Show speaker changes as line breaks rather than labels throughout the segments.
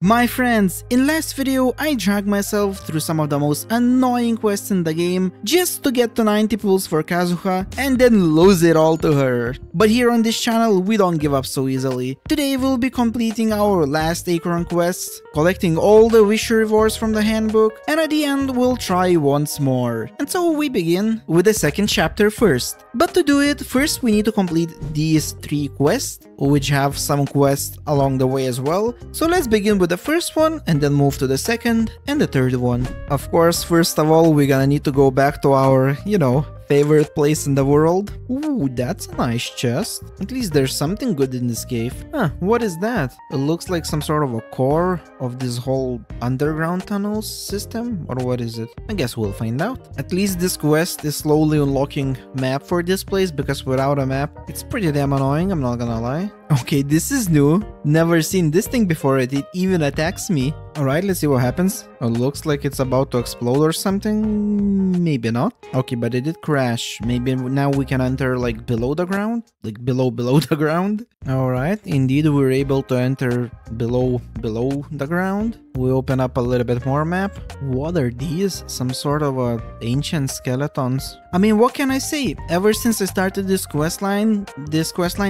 My friends, in last video I dragged myself through some of the most annoying quests in the game just to get to 90 pulls for Kazuha and then lose it all to her. But here on this channel we don't give up so easily. Today we'll be completing our last Archon quests, collecting all the wish rewards from the handbook, and at the end we'll try once more. And so we begin with the second chapter first. But to do it, first we need to complete these 3 quests, which have some quests along the way as well. So let's begin with the first one and then move to the second and the third one. Of course, first of all, we're gonna need to go back to our, favorite place in the world. Ooh, that's a nice chest. At least there's something good in this cave. Huh, what is that? It looks like some sort of a core of this whole underground tunnels system, or what is it? I guess we'll find out. At least this quest is slowly unlocking map for this place, because without a map, it's pretty damn annoying, I'm not gonna lie. Okay, this is new. Never seen this thing before. It even attacks me. Alright, let's see what happens. It looks like it's about to explode or something. Maybe not. Okay, but it did crash. Maybe now we can enter like below the ground? Like below the ground? Alright, indeed we're able to enter below the ground. We open up a little bit more map. What are these? Some sort of ancient skeletons. I mean, what can I say? Ever since I started this questline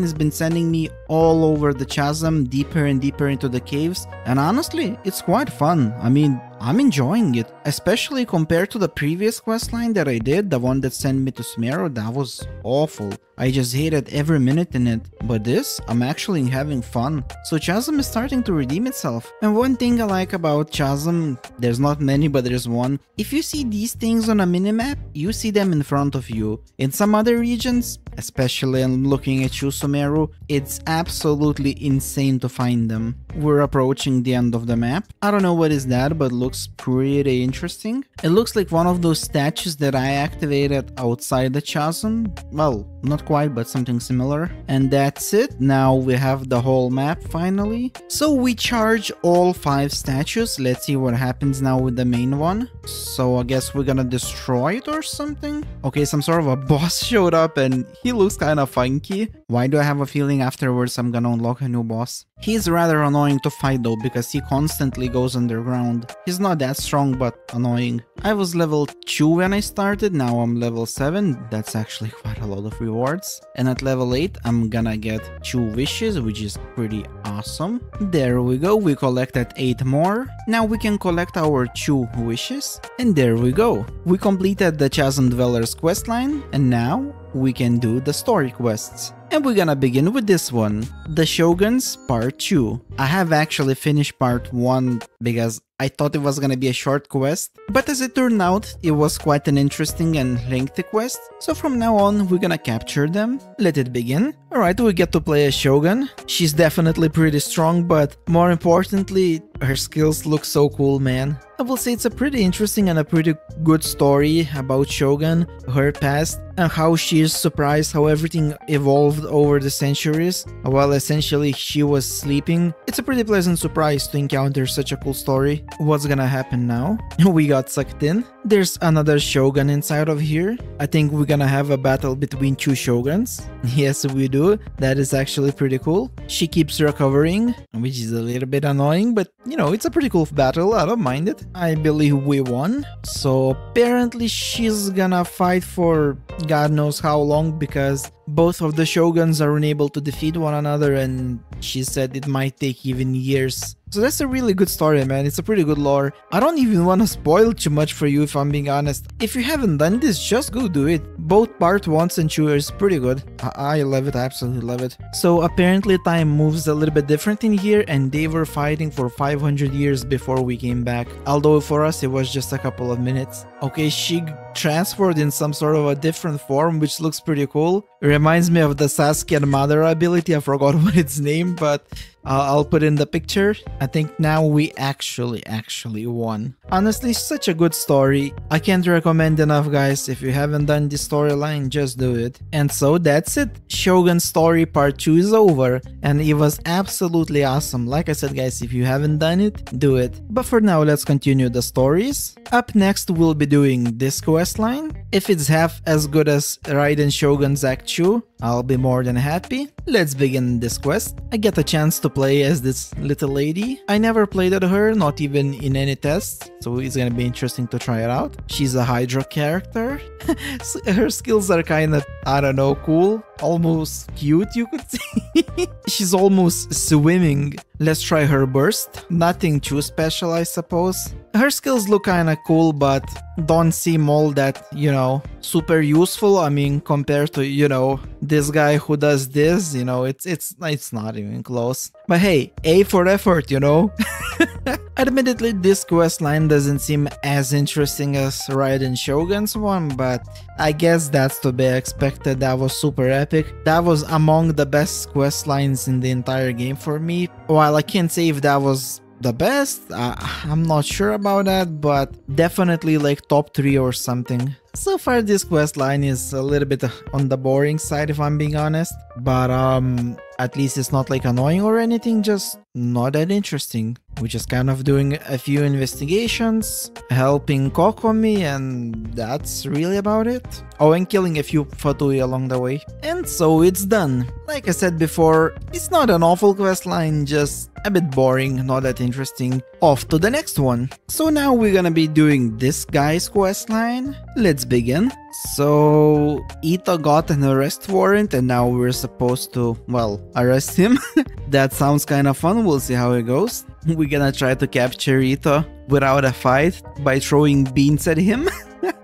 has been sending me all over the chasm, deeper and deeper into the caves. And honestly, it's quite fun. I mean, I'm enjoying it, especially compared to the previous questline that I did, the one that sent me to Sumeru. That was awful. I just hated every minute in it. But this, I'm actually having fun. So Chasm is starting to redeem itself. And one thing I like about Chasm, there's not many, but there's one. If you see these things on a minimap, you see them in front of you. In some other regions, especially I'm looking at you, Sumeru, it's absolutely insane to find them. We're approaching the end of the map. I don't know what is that, but looks pretty interesting. It looks like one of those statues that I activated outside the chasm. Well, not quite, but something similar. And that's it. Now we have the whole map finally. So we charge all 5 statues. Let's see what happens now with the main one. So I guess we're gonna destroy it or something. Okay, some sort of a boss showed up and he looks kind of funky. Why do I have a feeling afterwards I'm gonna unlock a new boss? He's rather annoying to fight though, because he constantly goes underground. He's not that strong, but annoying. I was level 2 when I started, now I'm level 7. That's actually quite a lot of rewards. And at level 8, I'm gonna get 2 wishes, which is pretty awesome. There we go, we collected 8 more. Now we can collect our 2 wishes. And there we go. We completed the Chasm Dwellers questline, and now we can do the story quests. And we're gonna begin with this one, The Shoguns Part 2. I have actually finished Part 1 because I thought it was gonna be a short quest, but as it turned out, it was quite an interesting and lengthy quest, so from now on we're gonna capture them. Let it begin. Alright, we get to play a Shogun. She's definitely pretty strong, but more importantly, her skills look so cool, man. I will say it's a pretty interesting and a pretty good story about Shogun, her past, and how she is surprised how everything evolved over the centuries while essentially she was sleeping. It's a pretty pleasant surprise to encounter such a cool story. What's gonna happen now? We got sucked in. There's another Shogun inside of here. I think we're gonna have a battle between 2 Shoguns. Yes, we do. That is actually pretty cool. She keeps recovering, which is a little bit annoying, but it's a pretty cool battle. I don't mind it. I believe we won. So apparently she's gonna fight for God knows how long, because both of the Shoguns are unable to defeat one another, and she said it might take even years. So that's a really good story, man. It's a pretty good lore. I don't even want to spoil too much for you if I'm being honest. If you haven't done this, just go do it. Both part 1s and 2 is pretty good. I love it, I absolutely love it. So apparently time moves a little bit different in here, and they were fighting for 500 years before we came back. Although for us it was just a couple of minutes. Okay, she transferred in some sort of a different form, which looks pretty cool. It reminds me of the Sasuke and Madara ability. I forgot what its name, but I'll put in the picture. I think now we actually won. Honestly, such a good story. I can't recommend enough, guys. If you haven't done this storyline, just do it. And so that's it. Shogun Story Part 2 is over, and it was absolutely awesome. Like I said, guys, if you haven't done it, do it. But for now, let's continue the stories. Up next, we'll be doing this questline. If it's half as good as Raiden Shogun's Act 2, I'll be more than happy. Let's begin this quest. I get a chance to play as this little lady. I never played at her, not even in any tests, so it's gonna be interesting to try it out. She's a Hydra character. Her skills are kinda, I don't know, cool. Almost cute, you could say. She's almost swimming. Let's try her burst. Nothing too special, I suppose. Her skills look kinda cool, but don't seem all that, you know, super useful. I mean, compared to, you know, this guy who does this, you know, it's not even close. But hey, A for effort, you know? Admittedly, this questline doesn't seem as interesting as Raiden Shogun's one, but I guess that's to be expected. That was super epic. That was among the best questlines in the entire game for me. While I can't say if that was the best, I'm not sure about that, but definitely like top 3 or something. So far this questline is a little bit on the boring side if I'm being honest, but at least it's not like annoying or anything, just not that interesting. We're just kind of doing a few investigations, helping Kokomi, and that's really about it. Oh, and killing a few Fatui along the way. And so it's done. Like I said before, it's not an awful questline, just a bit boring, not that interesting. Off to the next one. So now we're gonna be doing this guy's questline. Let's begin. So Ito got an arrest warrant and now we're supposed to, well, arrest him. That sounds kind of fun. We'll see how it goes. We're gonna try to capture Ito without a fight by throwing beans at him.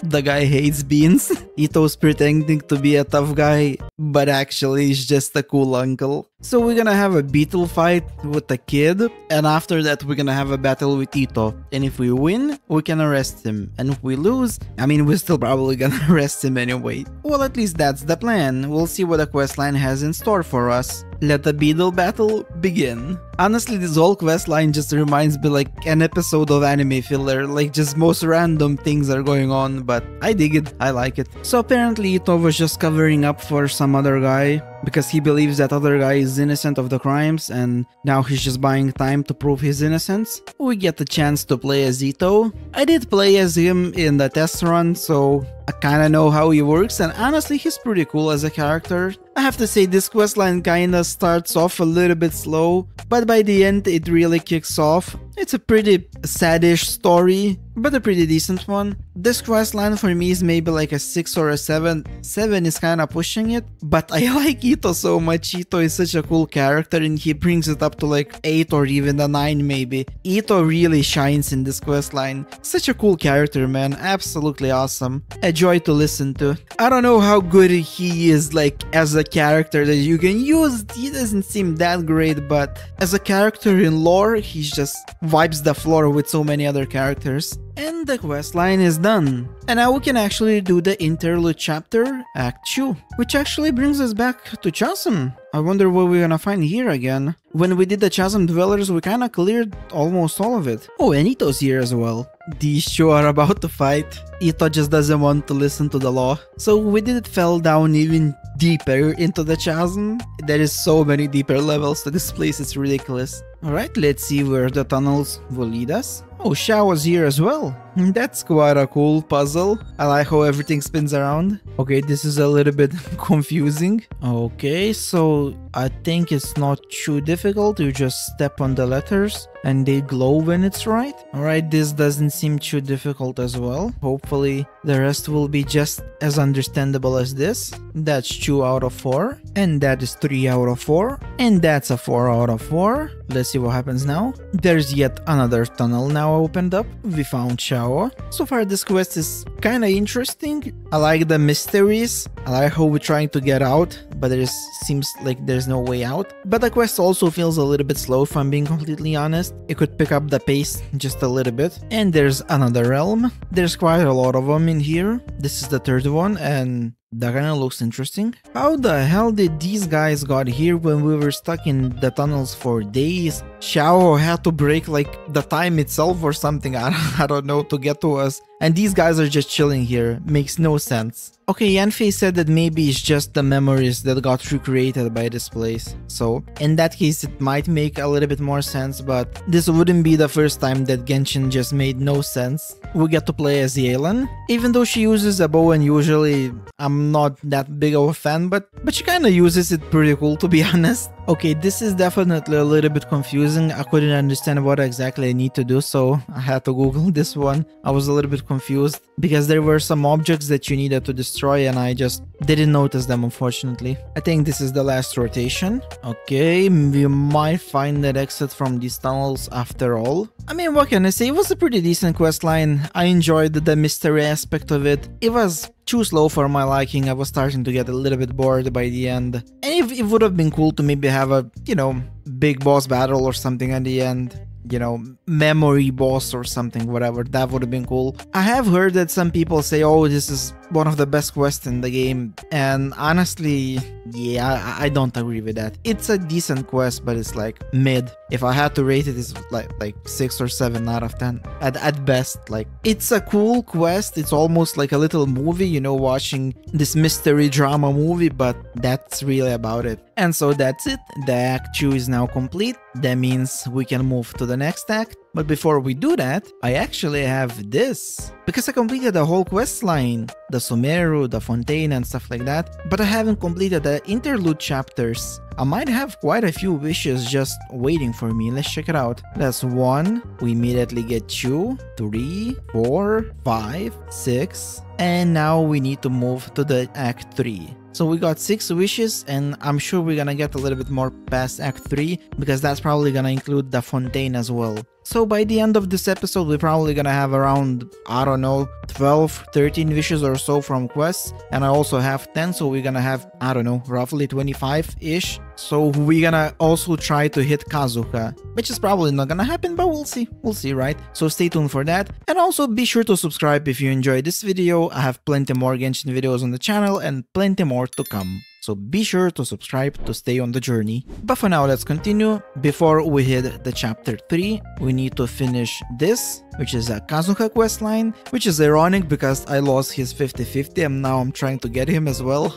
The guy hates beans. Ito's pretending to be a tough guy, but actually he's just a cool uncle. So we're gonna have a beetle fight with the kid, and after that we're gonna have a battle with Ito. And if we win, we can arrest him. And if we lose, I mean, we're still probably gonna arrest him anyway. Well, at least that's the plan. We'll see what the questline has in store for us. Let the beetle battle begin. Honestly, this whole questline just reminds me like an episode of anime filler, like just most random things are going on, but I dig it, I like it. So apparently Ito was just covering up for some other guy, because he believes that other guy is innocent of the crimes, and now he's just buying time to prove his innocence. We get the chance to play as Ito. I did play as him in the test run, so I kinda know how he works, and honestly he's pretty cool as a character. I have to say this questline kinda starts off a little bit slow, but by the end it really kicks off. It's a pretty sad-ish story, but a pretty decent one. This questline for me is maybe like a 6 or a 7. 7 is kinda pushing it, but I like Ito so much. Ito is such a cool character and he brings it up to like 8 or even a 9 maybe. Ito really shines in this questline. Such a cool character, man. Absolutely awesome. A joy to listen to. I don't know how good he is like as a character that you can use. He doesn't seem that great, but as a character in lore, he's just wipes the floor with so many other characters. And the questline is done. And now we can actually do the interlude chapter, Act 2, which actually brings us back to Chasm. I wonder what we're gonna find here again. When we did the Chasm Dwellers, we kinda cleared almost all of it. Oh, and Ito's here as well. These two are about to fight. Ito just doesn't want to listen to the law. So we did fell down even deeper into the chasm. There is so many deeper levels to this place, it's ridiculous. Alright, let's see where the tunnels will lead us. Oh, Sha was here as well. That's quite a cool puzzle. I like how everything spins around. Okay, this is a little bit confusing. Okay, so I think it's not too difficult. You just step on the letters and they glow when it's right. Alright, this doesn't seem too difficult as well. Hopefully the rest will be just as understandable as this. That's 2 out of 4. And that is 3 out of 4. And that's a 4 out of 4. Let's see what happens now. There's yet another tunnel now opened up. We found Shao. So far this quest is kinda interesting. I like the mysteries. I like how we're trying to get out, but there seems like there's no way out. But the quest also feels a little bit slow if I'm being completely honest. It could pick up the pace just a little bit. And there's another realm. There's quite a lot of them in here. This is the third one, and That kinda looks interesting. How the hell did these guys got here when we were stuck in the tunnels for days? Xiao had to break like the time itself or something, I don't know, to get to us. And these guys are just chilling here. Makes no sense. Okay, Yanfei said that maybe it's just the memories that got recreated by this place. So, in that case, it might make a little bit more sense, but this wouldn't be the first time that Genshin just made no sense. We get to play as Yelan. Even though she uses a bow and usually I'm not that big of a fan, but she kinda uses it pretty cool, to be honest. Okay, this is definitely a little bit confusing. I couldn't understand what exactly I need to do, so I had to Google this one. I was a little bit confused because there were some objects that you needed to destroy and I just didn't notice them, unfortunately. I think this is the last rotation. Okay, we might find that exit from these tunnels after all. I mean, what can I say? It was a pretty decent questline. I enjoyed the mystery aspect of it. It was too slow for my liking. I was starting to get a little bit bored by the end. And it would have been cool to maybe have a, you know, big boss battle or something at the end. You know, memory boss or something, whatever, that would have been cool. I have heard that some people say, oh, this is one of the best quests in the game, and honestly, yeah, I don't agree with that. It's a decent quest, but it's like mid. If I had to rate it, it's like 6 or 7 out of 10 at best. Like, it's a cool quest. It's almost like a little movie, you know, watching this mystery drama movie, but that's really about it. And so that's it. The act 2 is now complete. That means we can move to the next act. But before we do that, I actually have this. Because I completed the whole quest line, the Sumeru, the Fontaine and stuff like that, but I haven't completed the interlude chapters. I might have quite a few wishes just waiting for me. Let's check it out. That's 1, we immediately get 2, 3, 4, 5, 6, and now we need to move to the Act 3. So we got 6 wishes, and I'm sure we're gonna get a little bit more past Act 3, because that's probably gonna include the Fontaine as well. So by the end of this episode, we're probably gonna have around, I don't know, 12, 13 wishes or so from quests, and I also have 10, so we're gonna have, I don't know, roughly 25-ish. So we're gonna also try to hit Kazuha, which is probably not gonna happen, but we'll see, right? So stay tuned for that, and also be sure to subscribe if you enjoyed this video. I have plenty more Genshin videos on the channel and plenty more to come. So be sure to subscribe to stay on the journey. But for now, let's continue. Before we hit the chapter 3, we need to finish this, which is a Kazuha questline, which is ironic because I lost his 50-50 and now I'm trying to get him as well.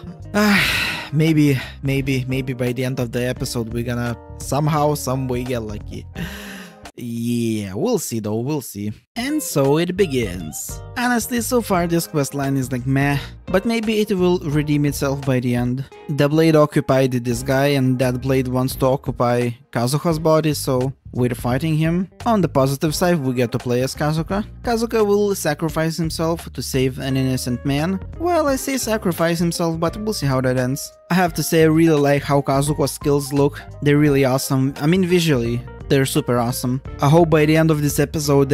Maybe by the end of the episode we're gonna somehow, some way get lucky. Yeah, we'll see though, we'll see. And so it begins. Honestly, so far this questline is like meh, but maybe it will redeem itself by the end. The blade occupied this guy and that blade wants to occupy Kazuha's body, so we're fighting him. On the positive side, we get to play as Kazuha. Kazuha will sacrifice himself to save an innocent man. Well, I say sacrifice himself, but we'll see how that ends. I have to say I really like how Kazuha's skills look. They're really awesome. I mean, visually, they're super awesome. I hope by the end of this episode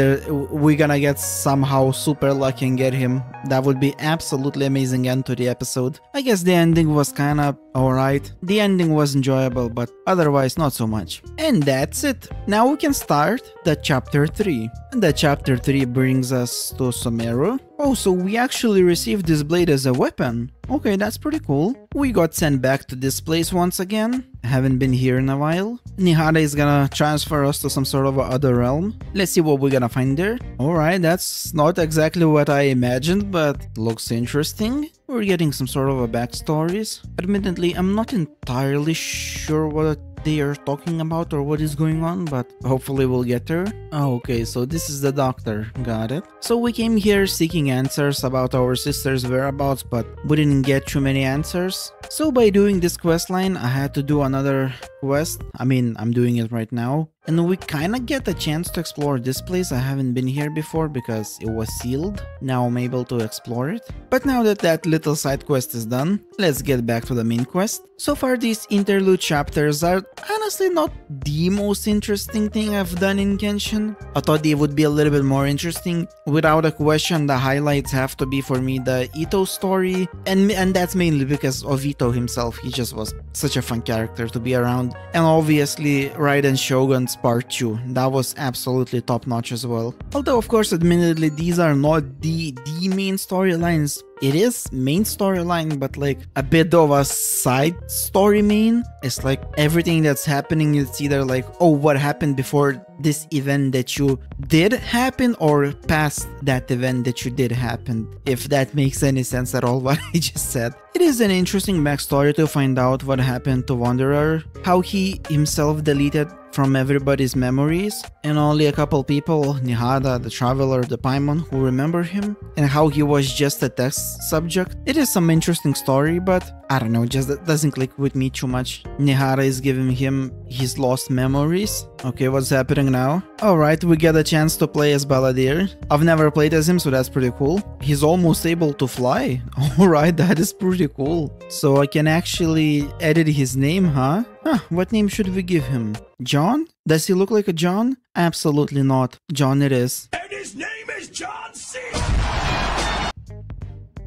we're gonna get somehow super lucky and get him. That would be absolutely amazing end to the episode. I guess the ending was kinda alright. The ending was enjoyable, but otherwise not so much. And that's it. Now we can start the chapter 3. And the chapter 3 brings us to Sumeru. Oh, so we actually received this blade as a weapon. Okay, that's pretty cool. We got sent back to this place once again. Haven't been here in a while. Nihara is gonna transfer us to some sort of other realm. Let's see what we're gonna find there. Alright, that's not exactly what I imagined, but looks interesting. We're getting some sort of a backstories. Admittedly, I'm not entirely sure what they are talking about or what is going on, but hopefully we'll get there. Oh, okay, so this is the doctor. Got it. So we came here seeking answers about our sister's whereabouts, but we didn't get too many answers. So by doing this questline, I had to do another quest. I mean, I'm doing it right now. And we kinda get a chance to explore this place. I haven't been here before because it was sealed. Now I'm able to explore it. But now that that little side quest is done, let's get back to the main quest. So far these interlude chapters are honestly not the most interesting thing I've done in Genshin. I thought they would be a little bit more interesting. Without a question, the highlights have to be for me the Ito story. And that's mainly because of Ito himself. He just was such a fun character to be around. And obviously Raiden Shogun's Part 2, that was absolutely top notch as well. Although of course admittedly these are not the main storylines it is main storyline, but like a bit of a side story main. It's like everything that's happening is either like, oh, what happened before this event that you did happen, or past that event that you did happen, if that makes any sense at all what I just said. It is an interesting backstory to find out what happened to Wanderer, how he himself deleted from everybody's memories, and only a couple people, Nihada, the Traveler, the Paimon, who remember him, and how he was just a test subject. It is some interesting story, but I don't know, just doesn't click with me too much. Nihara is giving him his lost memories. Okay, what's happening now? Alright, we get a chance to play as Balladeer. I've never played as him, so that's pretty cool. He's almost able to fly. Alright, that is pretty cool. So I can actually edit his name, huh? Huh, what name should we give him? John? Does he look like a John? Absolutely not. John it is.
And his name is John C.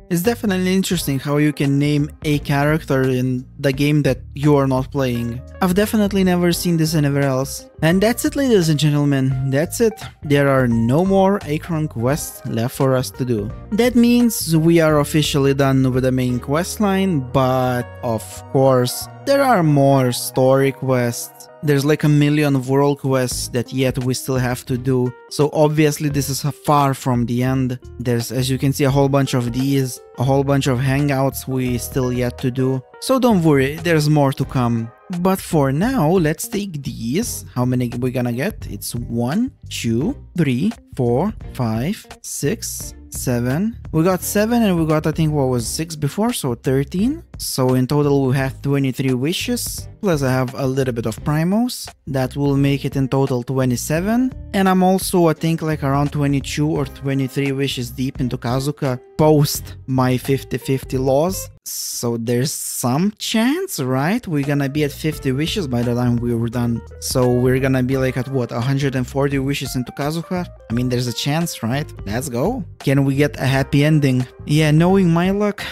It's definitely interesting how you can name a character in the game that you are not playing. I've definitely never seen this anywhere else. And that's it, ladies and gentlemen, that's it. There are no more Archon quests left for us to do. That means we are officially done with the main quest line, but of course, there are more story quests. There's like a million world quests that yet we still have to do. So obviously this is far from the end. There's, as you can see, a whole bunch of these, a whole bunch of hangouts we still yet to do. So don't worry, there's more to come. But for now, let's take these. How many we gonna get? It's 1, 2, 3, 4, 5, 6, 7. We got 7 and we got, I think, what was 6 before, so 13. So in total we have 23 wishes, plus I have a little bit of primos. That will make it in total 27. And I'm also, I think, like around 22 or 23 wishes deep into Kazuha post my 50-50 laws. So there's some chance, right? We're gonna be at 50 wishes by the time we were done. So we're gonna be like at what, 140 wishes into Kazuha? I mean, there's a chance, right? Let's go. Can we get a happy ending? Yeah, knowing my luck,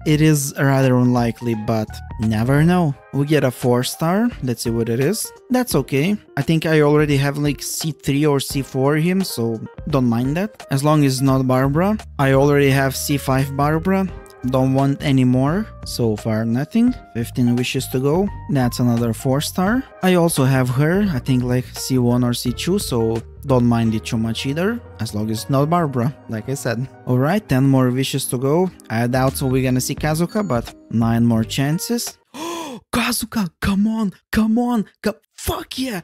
it is rather unlikely, but never know. We get a 4-star. Let's see what it is. That's okay. I think I already have like C3 or C4 him, so don't mind that. As long as it's not Barbara. I already have C5 Barbara. Don't want any more. So far nothing. 15 wishes to go. That's another 4-star. I also have her, I think like C1 or C2, so don't mind it too much either, as long as it's not Barbara, like I said. Alright, 10 more wishes to go. I doubt so we're gonna see Kazuha, but 9 more chances. Kazuha, come on, come on, fuck yeah,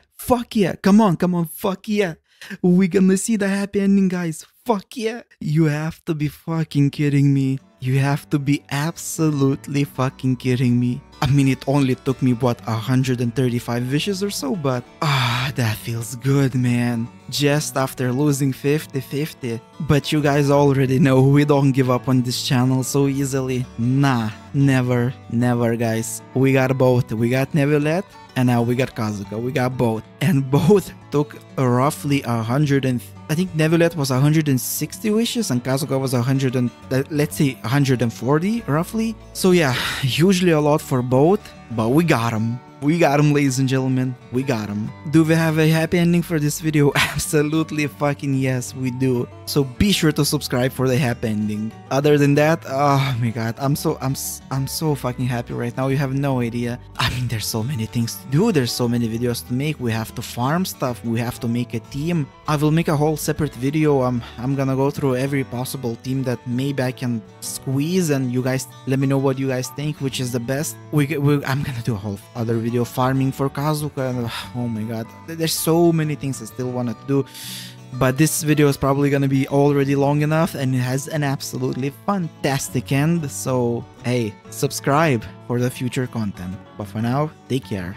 come on, fuck yeah. We're gonna see the happy ending, guys. Fuck yeah. You have to be fucking kidding me. You have to be absolutely fucking kidding me. I mean, it only took me, what, 135 wishes or so, but that feels good, man. Just after losing 50-50. But you guys already know we don't give up on this channel so easily. Nah, never, never, guys. We got both. We got Neuvillette, and now we got Kazuha. We got both. And both took roughly 100 and... I think Neuvillette was 160 wishes and Kazuha was 100 and... let's say 140, roughly. So yeah, usually a lot for both, but we got them. We got him, ladies and gentlemen. We got him. Do we have a happy ending for this video? Absolutely fucking yes, we do. So be sure to subscribe for the happy ending. Other than that, oh my god, I'm so fucking happy right now. You have no idea. I mean, there's so many things to do. There's so many videos to make. We have to farm stuff. We have to make a team. I will make a whole separate video. I'm gonna go through every possible team that maybe I can squeeze, and you guys let me know what you guys think, which is the best. I'm gonna do a whole other video farming for Kazuha, and oh my god, there's so many things I still wanted to do, but this video is probably gonna be already long enough and it has an absolutely fantastic end. So hey, subscribe for the future content, but for now, take care.